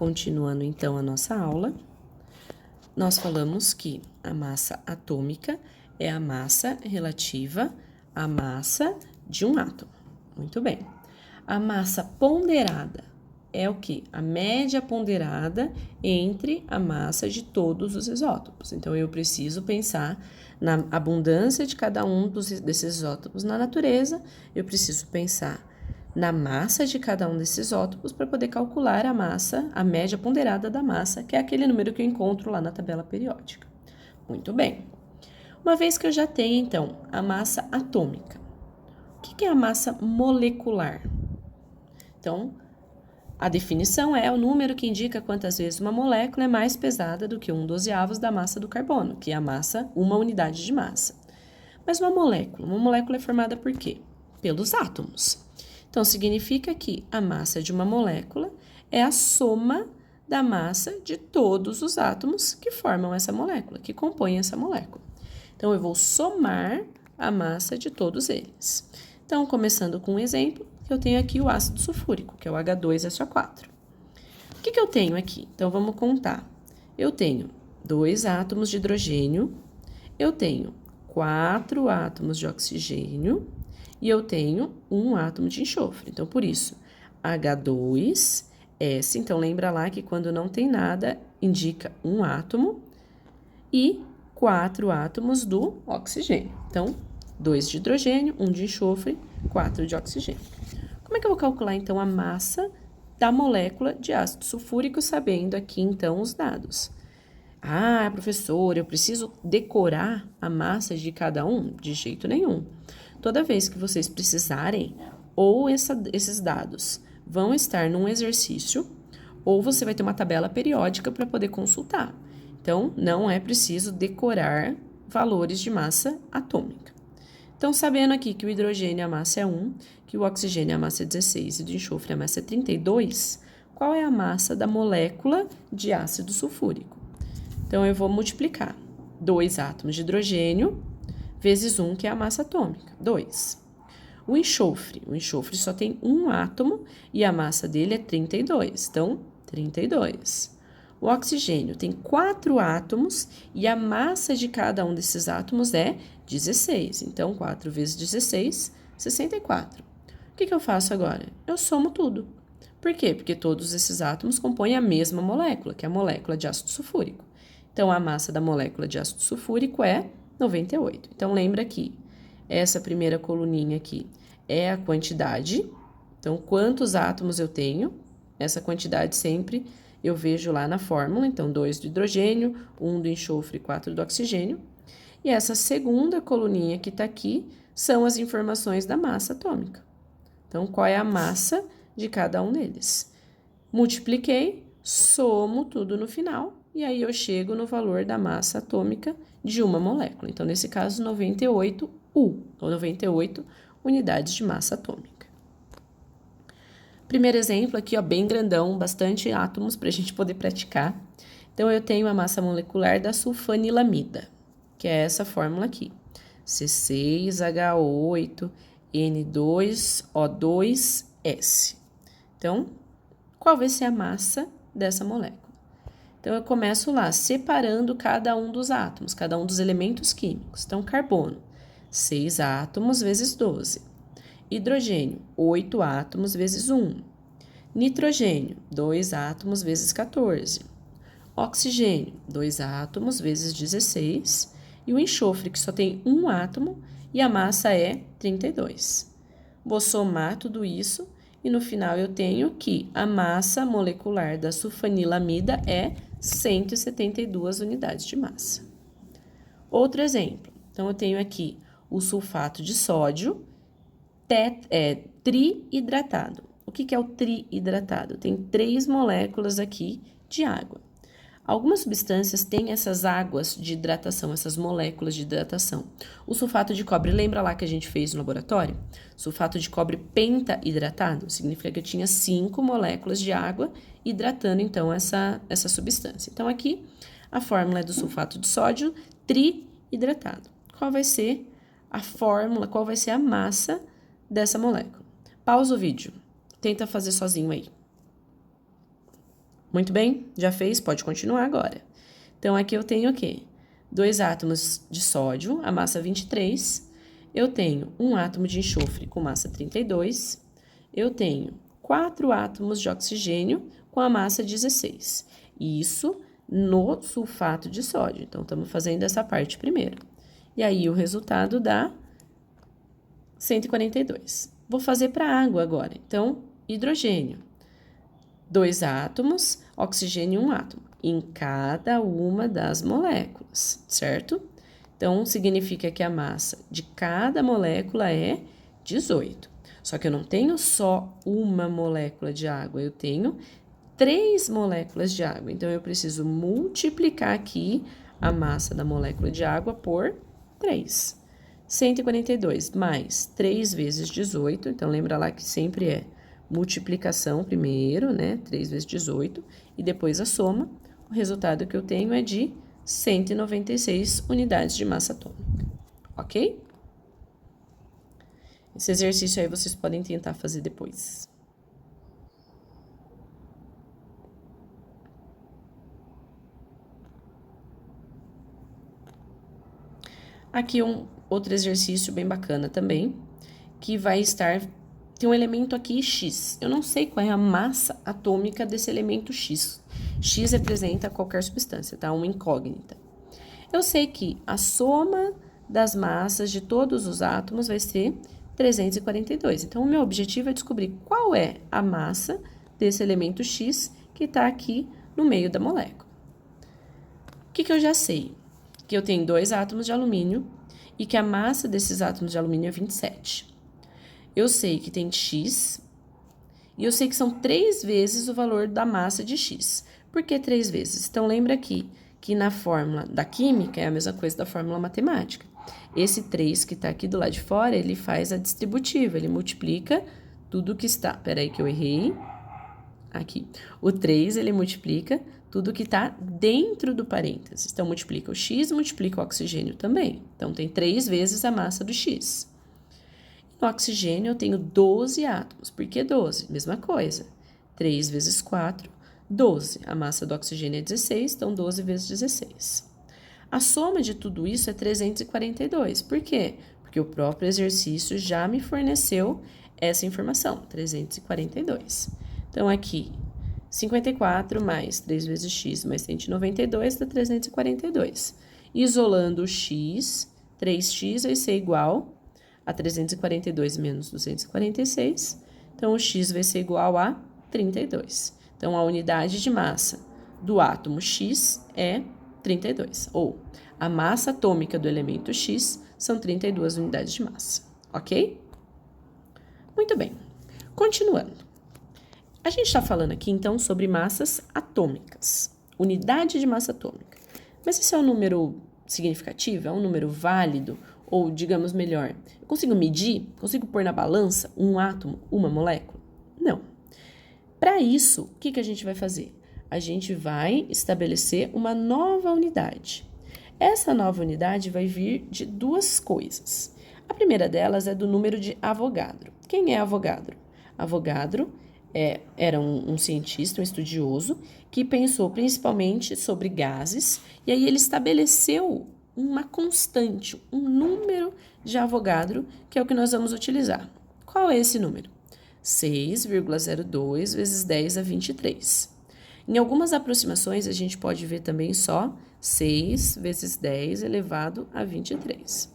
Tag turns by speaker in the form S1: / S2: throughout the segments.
S1: Continuando, então, a nossa aula, nós falamos que a massa atômica é a massa relativa à massa de um átomo. Muito bem. A massa ponderada é o quê? A média ponderada entre a massa de todos os isótopos. Então, eu preciso pensar na abundância de cada um desses isótopos na natureza, eu preciso pensar na massa de cada um desses isótopos para poder calcular a massa, a média ponderada da massa, que é aquele número que eu encontro lá na tabela periódica. Muito bem. Uma vez que eu já tenho, então, a massa atômica, o que é a massa molecular? Então, a definição é o número que indica quantas vezes uma molécula é mais pesada do que 1/12 da massa do carbono, que é a massa, uma unidade de massa. Mas uma molécula é formada por quê? Pelos átomos. Então, significa que a massa de uma molécula é a soma da massa de todos os átomos que formam essa molécula, que compõem essa molécula. Então, eu vou somar a massa de todos eles. Então, começando com um exemplo, eu tenho aqui o ácido sulfúrico, que é o H2SO4. O que eu tenho aqui? Então, vamos contar. Eu tenho 2 átomos de hidrogênio, eu tenho 4 átomos de oxigênio e eu tenho 1 átomo de enxofre. Então, por isso, H2S, então lembra lá que quando não tem nada, indica 1 átomo e 4 átomos do oxigênio. Então, 2 de hidrogênio, 1 de enxofre, 4 de oxigênio. Como é que eu vou calcular, então, a massa da molécula de ácido sulfúrico, sabendo aqui, então, os dados? Ah, professor, eu preciso decorar a massa de cada um? De jeito nenhum. Toda vez que vocês precisarem, ou esses dados vão estar num exercício, ou você vai ter uma tabela periódica para poder consultar. Então, não é preciso decorar valores de massa atômica. Então, sabendo aqui que o hidrogênio a massa é 1, que o oxigênio a massa é 16 e o enxofre a massa é 32, qual é a massa da molécula de ácido sulfúrico? Então, eu vou multiplicar 2 átomos de hidrogênio vezes 1, que é a massa atômica, 2. O enxofre só tem 1 átomo e a massa dele é 32, então, 32. O oxigênio tem 4 átomos e a massa de cada um desses átomos é 16. Então, 4 vezes 16, 64. O que eu faço agora? Eu somo tudo. Por quê? Porque todos esses átomos compõem a mesma molécula, que é a molécula de ácido sulfúrico. Então, a massa da molécula de ácido sulfúrico é 98. Então, lembra que essa primeira coluninha aqui é a quantidade. Então, quantos átomos eu tenho? Essa quantidade sempre eu vejo lá na fórmula. Então, 2 do hidrogênio, 1 do enxofre e 4 do oxigênio. E essa segunda coluninha que está aqui são as informações da massa atômica. Então, qual é a massa de cada um deles? Multipliquei, somo tudo no final, e aí eu chego no valor da massa atômica de uma molécula. Então, nesse caso, 98 U, ou 98 unidades de massa atômica. Primeiro exemplo aqui, ó, bem grandão, bastante átomos para a gente poder praticar. Então, eu tenho a massa molecular da sulfanilamida, que é essa fórmula aqui. C6H8N2O2S. Então, qual vai ser a massa dessa molécula? Então, eu começo lá, separando cada um dos átomos, cada um dos elementos químicos. Então, carbono, 6 átomos vezes 12. Hidrogênio, 8 átomos vezes 1. Nitrogênio, 2 átomos vezes 14. Oxigênio, 2 átomos vezes 16. E o enxofre, que só tem 1 átomo e a massa é 32. Vou somar tudo isso e no final eu tenho que a massa molecular da sulfanilamida é 172 unidades de massa. Outro exemplo. Então, eu tenho aqui o sulfato de sódio triidratado. O que é o triidratado? Tem 3 moléculas aqui de água. Algumas substâncias têm essas águas de hidratação, essas moléculas de hidratação. O sulfato de cobre, lembra lá que a gente fez no laboratório? Sulfato de cobre pentahidratado significa que eu tinha 5 moléculas de água hidratando, então, essa substância. Então, aqui, a fórmula é do sulfato de sódio triidratado. Qual vai ser a fórmula, qual vai ser a massa dessa molécula? Pausa o vídeo. Tenta fazer sozinho aí. Muito bem? Já fez? Pode continuar agora. Então, aqui eu tenho o quê? 2 átomos de sódio, a massa 23. Eu tenho um átomo de enxofre com massa 32. Eu tenho 4 átomos de oxigênio com a massa 16. Isso no sulfato de sódio. Então, estamos fazendo essa parte primeiro. E aí, o resultado dá 142. Vou fazer para a água agora. Então, hidrogênio. 2 átomos, oxigênio e 1 átomo, em cada uma das moléculas, certo? Então, significa que a massa de cada molécula é 18. Só que eu não tenho só uma molécula de água, eu tenho 3 moléculas de água. Então, eu preciso multiplicar aqui a massa da molécula de água por 3. 142 mais 3 vezes 18, então lembra lá que sempre é multiplicação primeiro, né? 3 vezes 18, e depois a soma. O resultado que eu tenho é de 196 unidades de massa atômica, ok? Esse exercício aí vocês podem tentar fazer depois. Aqui outro exercício bem bacana também, que vai estar... Tem um elemento aqui, X. Eu não sei qual é a massa atômica desse elemento X. X representa qualquer substância, tá? Uma incógnita. Eu sei que a soma das massas de todos os átomos vai ser 342. Então, o meu objetivo é descobrir qual é a massa desse elemento X que está aqui no meio da molécula. O que eu já sei? Que eu tenho 2 átomos de alumínio e que a massa desses átomos de alumínio é 27. Eu sei que tem X, e eu sei que são 3 vezes o valor da massa de X. Por que 3 vezes? Então, lembra aqui que na fórmula da química é a mesma coisa da fórmula matemática. Esse 3 que está aqui do lado de fora, ele faz a distributiva, ele multiplica tudo que está... Peraí que eu errei. Aqui. O 3, ele multiplica tudo que está dentro do parênteses. Então, multiplica o X, multiplica o oxigênio também. Então, tem 3 vezes a massa do X. No oxigênio, eu tenho 12 átomos. Por que 12? Mesma coisa. 3 vezes 4, 12. A massa do oxigênio é 16, então 12 vezes 16. A soma de tudo isso é 342. Por quê? Porque o próprio exercício já me forneceu essa informação, 342. Então, aqui, 54 mais 3 vezes x mais 192 dá 342. Isolando o x, 3x vai ser igual a 342 menos 246, então o x vai ser igual a 32. Então, a unidade de massa do átomo X é 32, ou a massa atômica do elemento X são 32 unidades de massa, ok? Muito bem, continuando. A gente está falando aqui, então, sobre massas atômicas, unidade de massa atômica. Mas esse é um número significativo, é um número válido? Ou, digamos melhor, eu consigo medir, consigo pôr na balança um átomo, uma molécula? Não. Para isso, o que a gente vai fazer? A gente vai estabelecer uma nova unidade. Essa nova unidade vai vir de 2 coisas. A primeira delas é do número de Avogadro. Quem é Avogadro? Avogadro era um cientista, um estudioso, que pensou principalmente sobre gases, e aí ele estabeleceu uma constante, um número de Avogadro, que é o que nós vamos utilizar. Qual é esse número? 6,02 vezes 10 a 23. Em algumas aproximações, a gente pode ver também só 6 vezes 10 elevado a 23.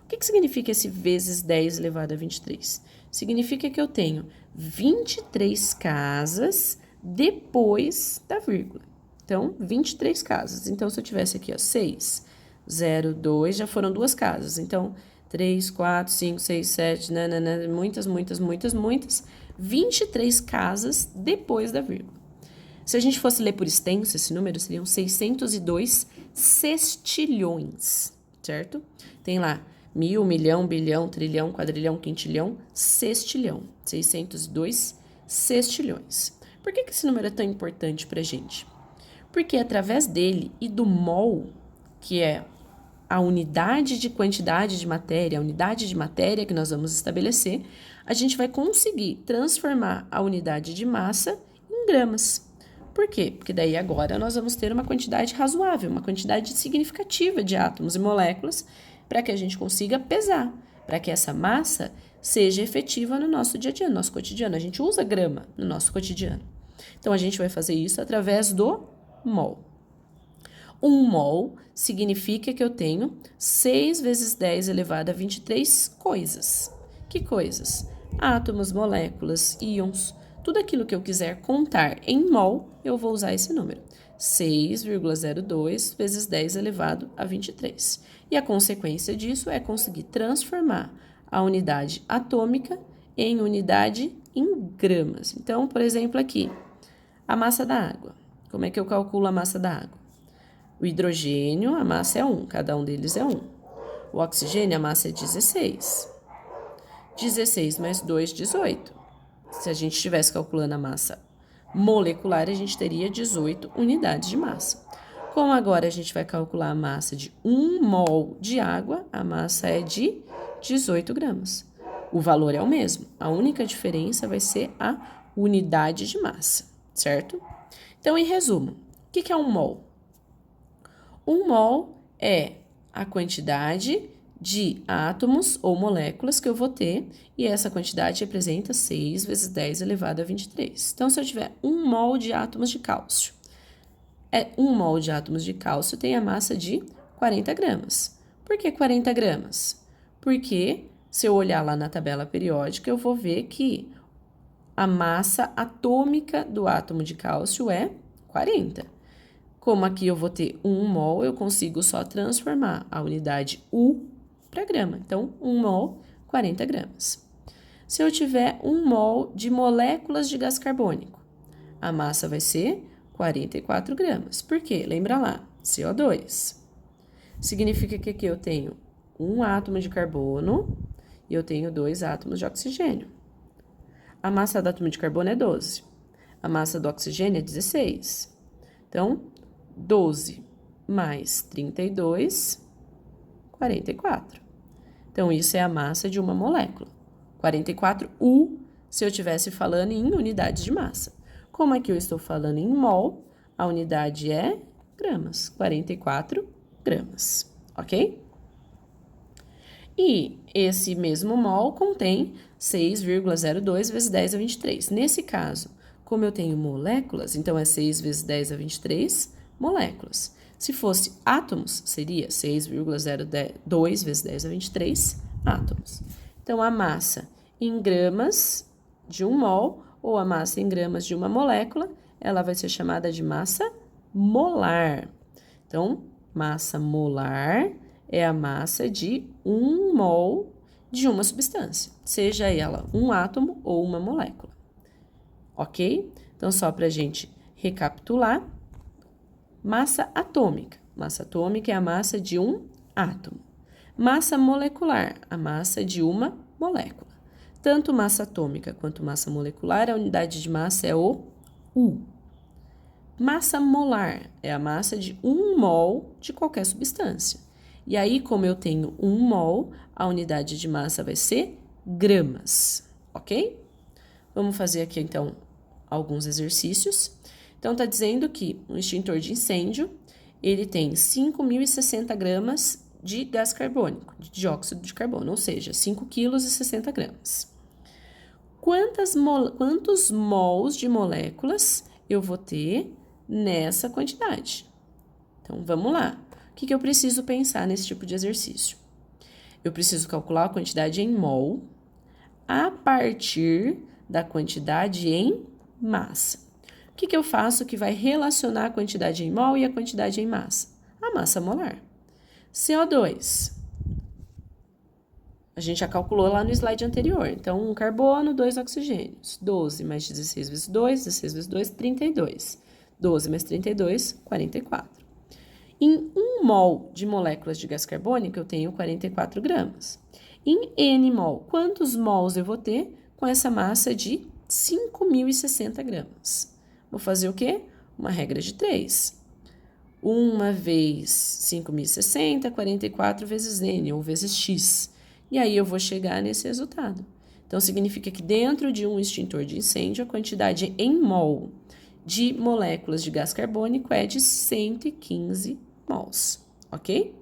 S1: O que significa esse vezes 10 elevado a 23? Significa que eu tenho 23 casas depois da vírgula. Então, 23 casas. Então, se eu tivesse aqui, ó, 6, 0, 2, já foram 2 casas. Então, 3, 4, 5, 6, 7, muitas, 23 casas depois da vírgula. Se a gente fosse ler por extenso, esse número seriam 602 sextilhões, certo? Tem lá 1000, milhão, bilhão, trilhão, quadrilhão, quintilhão, sextilhão. 602 sextilhões. Por que esse número é tão importante para a gente? Porque através dele e do mol, que é a unidade de quantidade de matéria, a unidade de matéria que nós vamos estabelecer, a gente vai conseguir transformar a unidade de massa em gramas. Por quê? Porque daí agora nós vamos ter uma quantidade razoável, uma quantidade significativa de átomos e moléculas para que a gente consiga pesar, para que essa massa seja efetiva no nosso dia a dia, no nosso cotidiano. A gente usa grama no nosso cotidiano. Então, a gente vai fazer isso através do mol. 1 mol significa que eu tenho 6 vezes 10 elevado a 23 coisas. Que coisas? Átomos, moléculas, íons, tudo aquilo que eu quiser contar em mol, eu vou usar esse número. 6,02 vezes 10 elevado a 23. E a consequência disso é conseguir transformar a unidade atômica em unidade em gramas. Então, por exemplo, aqui, a massa da água. Como é que eu calculo a massa da água? O hidrogênio, a massa é 1, cada um deles é 1. O oxigênio, a massa é 16. 16 mais 2, 18. Se a gente estivesse calculando a massa molecular, a gente teria 18 unidades de massa. Como agora a gente vai calcular a massa de 1 mol de água, a massa é de 18 gramas. O valor é o mesmo, a única diferença vai ser a unidade de massa, certo? Então, em resumo, o que é 1 mol? 1 mol é a quantidade de átomos ou moléculas que eu vou ter, e essa quantidade representa 6 vezes 10 elevado a 23. Então, se eu tiver 1 mol de átomos de cálcio, 1 mol de átomos de cálcio tem a massa de 40 gramas. Por que 40 gramas? Porque, se eu olhar lá na tabela periódica, eu vou ver que a massa atômica do átomo de cálcio é 40. Como aqui eu vou ter 1 mol, eu consigo só transformar a unidade U para grama. Então, 1 mol, 40 gramas. Se eu tiver 1 mol de moléculas de gás carbônico, a massa vai ser 44 gramas. Por quê? Lembra lá, CO2. Significa que aqui eu tenho 1 átomo de carbono e eu tenho 2 átomos de oxigênio. A massa do átomo de carbono é 12. A massa do oxigênio é 16. Então, 12 mais 32, 44. Então, isso é a massa de uma molécula. 44U, se eu estivesse falando em unidades de massa. Como aqui eu estou falando em mol, a unidade é gramas, 44 gramas, ok? E esse mesmo mol contém 6,02 vezes 10 a 23. Nesse caso, como eu tenho moléculas, então é 6 vezes 10 a 23 moléculas. Se fosse átomos, seria 6,02 vezes 10 a 23 átomos. Então, a massa em gramas de 1 mol ou a massa em gramas de uma molécula, ela vai ser chamada de massa molar. Então, massa molar é a massa de 1 mol de uma substância, seja ela um átomo ou uma molécula. Ok? Então, só para a gente recapitular, massa atômica. Massa atômica é a massa de um átomo. Massa molecular, a massa de uma molécula. Tanto massa atômica quanto massa molecular, a unidade de massa é o U. Massa molar é a massa de 1 mol de qualquer substância. E aí, como eu tenho 1 mol, a unidade de massa vai ser gramas, ok? Vamos fazer aqui, então, alguns exercícios. Então, está dizendo que um extintor de incêndio, ele tem 5.060 gramas de gás carbônico, de dióxido de carbono, ou seja, 5 quilos e 60 gramas. Quantos mols de moléculas eu vou ter nessa quantidade? Então, vamos lá. O que eu preciso pensar nesse tipo de exercício? Eu preciso calcular a quantidade em mol a partir da quantidade em massa. O que eu faço que vai relacionar a quantidade em mol e a quantidade em massa? A massa molar. CO2. A gente já calculou lá no slide anterior. Então, 1 carbono, 2 oxigênios. 12 mais 16 vezes 2, 16 vezes 2, 32. 12 mais 32, 44. Em 1 mol de moléculas de gás carbônico, eu tenho 44 gramas. Em N mol, quantos mols eu vou ter com essa massa de 5.060 gramas? Vou fazer o quê? Uma regra de 3. 1 vezes 5.060, 44 vezes N, ou vezes X. E aí eu vou chegar nesse resultado. Então, significa que dentro de um extintor de incêndio, a quantidade em mol de moléculas de gás carbônico é de 115 mols, ok?